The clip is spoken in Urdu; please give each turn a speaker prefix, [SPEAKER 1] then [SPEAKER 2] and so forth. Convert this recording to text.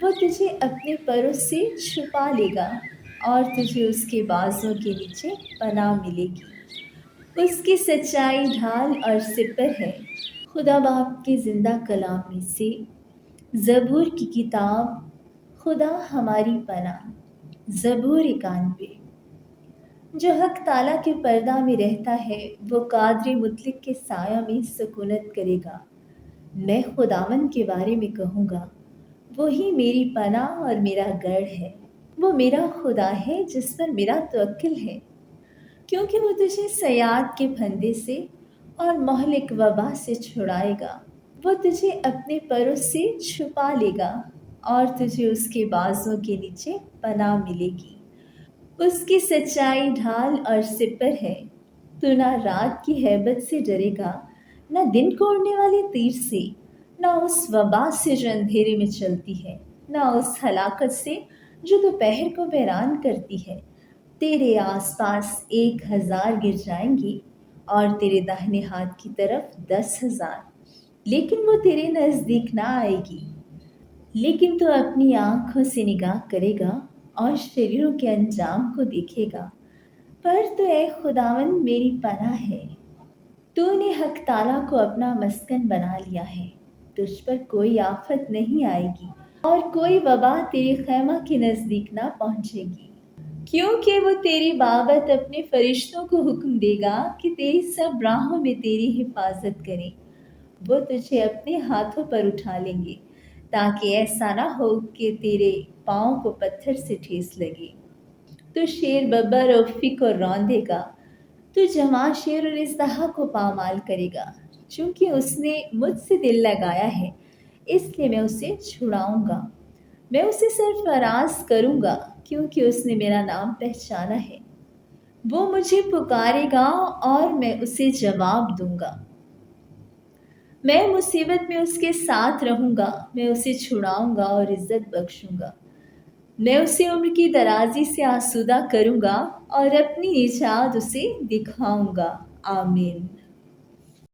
[SPEAKER 1] وہ تجھے اپنے پروں سے چھپا لے گا اور تجھے اس کے بازوں کے نیچے پناہ ملے گی۔ اس کی سچائی ڈھال اور سپر ہے۔ خدا باپ کے زندہ کلام میں سے زبور کی کتاب خدا ہماری پناہ، زبور 91۔ جو حق تعالیٰ کے پردہ میں رہتا ہے وہ قادر مطلق کے سایہ میں سکونت کرے گا۔ میں خداوند کے بارے میں کہوں گا، وہی میری پناہ اور میرا گڑھ ہے۔ وہ میرا خدا ہے جس پر میرا توکل ہے، کیونکہ وہ تجھے صیاد کے پھندے سے اور مہلک وبا سے چھڑائے گا۔ وہ تجھے اپنے پروں سے چھپا لے گا اور تجھے اس کے بازوں کے نیچے پناہ ملے گی۔ اس کی سچائی ڈھال اور سپر ہے۔ تو نہ رات کی ہیبت سے ڈرے گا، نہ دن کو اڑنے والے تیر سے، نہ اس وبا سے جو اندھیرے میں چلتی ہے، نہ اس ہلاکت سے جو دوپہر کو ویران کرتی ہے۔ تیرے آس پاس 1,000 گر جائیں گے اور تیرے داہنے ہاتھ کی طرف 10,000، لیکن وہ تیرے نزدیک نہ آئے گی۔ لیکن تو اپنی آنکھوں سے نگاہ کرے گا اور شریروں کے انجام کو دیکھے گا۔ پر تو اے خداوند میری پناہ ہے، تو نے حق تعالیٰ کو اپنا مسکن بنا لیا ہے۔ تجھ پر کوئی آفت نہیں آئے گی اور کوئی وبا تیرے خیمہ کے نزدیک نہ پہنچے گی، کیونکہ وہ تیری بابت اپنے فرشتوں کو حکم دے گا کہ تیری سب راہوں میں تیری حفاظت کریں۔ وہ تجھے اپنے ہاتھوں پر اٹھا لیں گے تاکہ ایسا نہ ہو کہ تیرے پاؤں کو پتھر سے ٹھیس لگے۔ تو شیر ببر اور فی کو روندے گا، تو جمع شیر اور اژدہا کو پامال کرے گا۔ چونکہ اس نے مجھ سے دل لگایا ہے اس لیے میں اسے چھڑاؤں گا۔ میں اسے سرفراز کروں گا کیونکہ اس نے میرا نام پہچانا ہے۔ وہ مجھے پکارے گا اور میں اسے جواب دوں گا۔ میں مصیبت میں اس کے ساتھ رہوں گا، میں اسے چھڑاؤں گا اور عزت بخشوں گا۔ میں اسے عمر کی درازی سے آسودہ کروں گا اور اپنی نجات اسے دکھاؤں گا۔ آمین۔